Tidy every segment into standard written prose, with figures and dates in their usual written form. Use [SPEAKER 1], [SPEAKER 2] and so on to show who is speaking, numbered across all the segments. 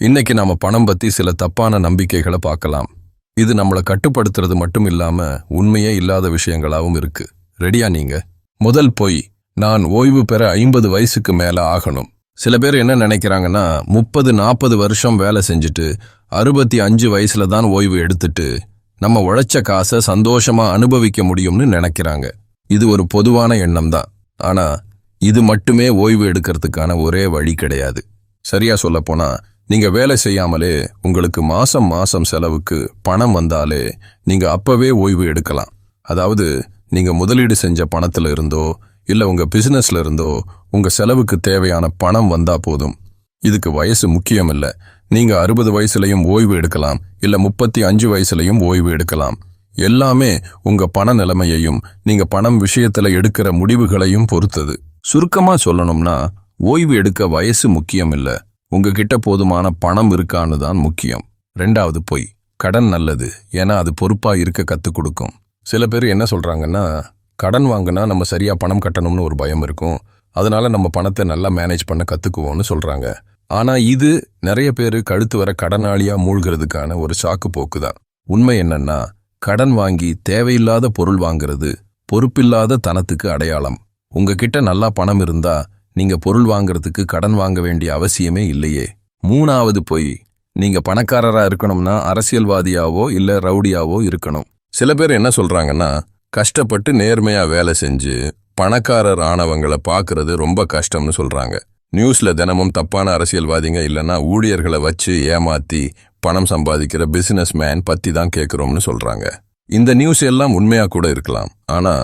[SPEAKER 1] இன்னைக்கு நாம பணம் பத்தி சில தப்பான நம்பிக்கைகளை பார்க்கலாம். இது நம்மளை கட்டுப்படுத்துறது மட்டும் இல்லாம உண்மையே இல்லாத விஷயங்களாவும் இருக்கு. ரெடியா நீங்க? முதல் பொய், நான் ஓய்வு பெற 50 வயசுக்கு மேல ஆகணும். சில பேர் என்ன நினைக்கிறாங்கன்னா 30-40 வருஷம் வேலை செஞ்சுட்டு 65 வயசுல தான் ஓய்வு எடுத்துட்டு நம்ம உழைச்ச காசை சந்தோஷமா அனுபவிக்க முடியும்னு நினைக்கிறாங்க. இது ஒரு பொதுவான எண்ணம் தான். ஆனா இது மட்டுமே ஓய்வு எடுக்கிறதுக்கான ஒரே வழி கிடையாது. சரியா சொல்லப்போனா, நீங்க வேலை செய்யாமலே உங்களுக்கு மாசம் மாசம் செலவுக்கு பணம் வந்தாலே நீங்க அப்பவே ஓய்வு எடுக்கலாம். அதாவது நீங்க முதலீடு செஞ்ச பணத்துல இருந்தோ இல்ல உங்க பிசினஸ்ல இருந்தோ உங்க செலவுக்கு தேவையான பணம் வந்தா போதும். இதுக்கு வயசு முக்கியம் இல்ல. நீங்க 60 வயசுலயும் ஓய்வு எடுக்கலாம், இல்ல 35 வயசுலயும் ஓய்வு எடுக்கலாம். எல்லாமே உங்க பண நிலைமையையும் நீங்க பணம் விஷயத்துல எடுக்கிற முடிவுகளையும் பொறுத்தது. சுருக்கமா சொல்லணும்னா, ஓய்வு எடுக்க வயசு முக்கியம் இல்ல, உங்ககிட்ட போதுமான பணம் இருக்கான்னு தான் முக்கியம். ரெண்டாவது பொய், கடன் நல்லது, ஏன்னா அது பொறுப்பா இருக்க கத்துக் கொடுக்கும். சில பேர் என்ன சொல்றாங்கன்னா, கடன் வாங்கினா நம்ம சரியா பணம் கட்டணும்னு ஒரு பயம் இருக்கும், அதனால நம்ம பணத்தை நல்லா மேனேஜ் பண்ண கத்துக்குவோம்னு சொல்றாங்க. ஆனா இது நிறைய பேர் கழுத்து வர கடனாளியா மூழ்கிறதுக்கான ஒரு சாக்கு போக்குதான். உண்மை என்னன்னா, கடன் வாங்கி தேவையில்லாத பொருள் வாங்குறது பொறுப்பில்லாத தனத்துக்கு அடையாளம். உங்ககிட்ட நல்லா பணம் இருந்தா நீங்க பொருள் வாங்குறதுக்கு கடன் வாங்க வேண்டிய அவசியமே இல்லையே. மூணாவது பொய், நீங்க பணக்காரரா இருக்கணும்னா அரசியல்வாதியாவோ இல்ல ரவுடியாவோ இருக்கணும். சில பேர் என்ன சொல்றாங்கன்னா, கஷ்டப்பட்டு நேர்மையா வேலை செஞ்சு பணக்காரர் ஆனவங்களை பாக்குறது ரொம்ப கஷ்டம்னு சொல்றாங்க. நியூஸ்ல தினமும் தப்பான அரசியல்வாதிங்க இல்லைன்னா ஊழியர்களை வச்சு ஏமாத்தி பணம் சம்பாதிக்கிற பிசினஸ் மேன் பத்தி தான் கேட்கிறோம்னு சொல்றாங்க. இந்த நியூஸ் எல்லாம் உண்மையா கூட இருக்கலாம், ஆனா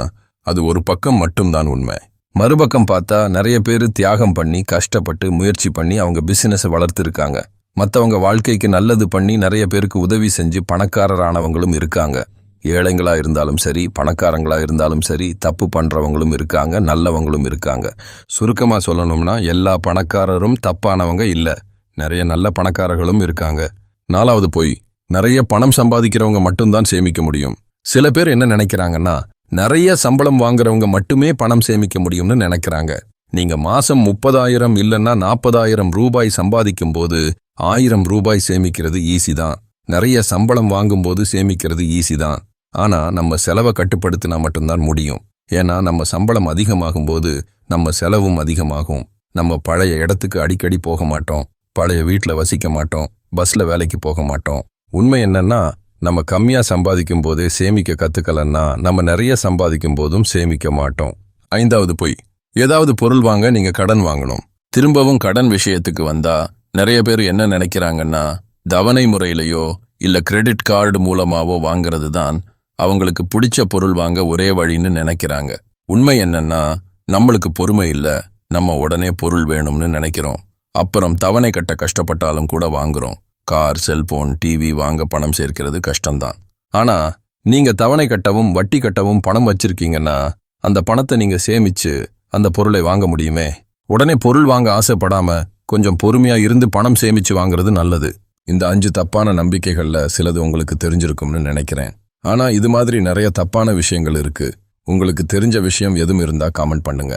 [SPEAKER 1] அது ஒரு பக்கம் மட்டும்தான் உண்மை. மறுபக்கம் பார்த்தா நிறைய பேர் தியாகம் பண்ணி கஷ்டப்பட்டு முயற்சி பண்ணி அவங்க பிசினஸை வளர்த்துருக்காங்க. மற்றவங்க வாழ்க்கைக்கு நல்லது பண்ணி நிறைய பேருக்கு உதவி செஞ்சு பணக்காரரானவங்களும் இருக்காங்க. ஏழைங்களா இருந்தாலும் சரி, பணக்காரங்களா இருந்தாலும் சரி, தப்பு பண்றவங்களும் இருக்காங்க, நல்லவங்களும் இருக்காங்க. சுருக்கமா சொல்லணும்னா, எல்லா பணக்காரரும் தப்பானவங்க இல்ல, நிறைய நல்ல பணக்காரர்களும் இருக்காங்க. நாலாவது பொய், நிறைய பணம் சம்பாதிக்கிறவங்க மட்டும்தான் சேமிக்க முடியும். சில பேர் என்ன நினைக்கிறாங்கன்னா, நிறைய சம்பளம் வாங்குறவங்க மட்டுமே பணம் சேமிக்க முடியும்னு நினைக்கிறாங்க. நீங்க மாசம் 30,000 இல்லைன்னா 40,000 ரூபாய் சம்பாதிக்கும் போது 1000 ரூபாய் சேமிக்கிறது ஈஸி தான். நிறைய சம்பளம் வாங்கும்போது சேமிக்கிறது ஈஸி தான். ஆனா நம்ம செலவை கட்டுப்படுத்தினா மட்டும்தான் முடியும். ஏன்னா நம்ம சம்பளம் அதிகமாகும் போது நம்ம செலவும் அதிகமாகும். நம்ம பழைய இடத்துக்கு அடிக்கடி போக மாட்டோம், பழைய வீட்டுல வசிக்க மாட்டோம், பஸ்ல வேலைக்கு போக மாட்டோம். உண்மை என்னன்னா, நம்ம கம்மியா சம்பாதிக்கும் போதே சேமிக்க கத்துக்கலன்னா நம்ம நிறைய சம்பாதிக்கும் போதும் சேமிக்க மாட்டோம். ஐந்தாவது பொய், ஏதாவது பொருள் வாங்க நீங்க கடன் வாங்கணும். திரும்பவும் கடன் விஷயத்துக்கு வந்தா நிறைய பேர் என்ன நினைக்கிறாங்கன்னா, தவணை முறையிலையோ இல்ல கிரெடிட் கார்டு மூலமாவோ வாங்கிறது தான் அவங்களுக்கு பிடிச்ச பொருள் வாங்க ஒரே வழின்னு நினைக்கிறாங்க. உண்மை என்னன்னா, நம்மளுக்கு பொறுமை இல்ல, நம்ம உடனே பொருள் வேணும்னு நினைக்கிறோம். அப்புறம் தவணை கட்ட கஷ்டப்பட்டாலும் கூட வாங்குறோம். கார், செல்போன், டிவி வாங்க பணம் சேர்க்கிறது கஷ்டம்தான். ஆனா நீங்க தவணை கட்டவும் வட்டி கட்டவும் பணம் வச்சிருக்கீங்கன்னா அந்த பணத்தை நீங்க சேமிச்சு அந்த பொருளை வாங்க முடியுமே. உடனே பொருள் வாங்க ஆசைப்படாம கொஞ்சம் பொறுமையா இருந்து பணம் சேமிச்சு வாங்குறது நல்லது. இந்த 5 தப்பான நம்பிக்கைகள்ல சிலது உங்களுக்கு தெரிஞ்சிருக்கும்னு நினைக்கிறேன். ஆனா இது மாதிரி நிறைய தப்பான விஷயங்கள் இருக்கு. உங்களுக்கு தெரிஞ்ச விஷயம் எதுவும் இருந்தா காமெண்ட் பண்ணுங்க.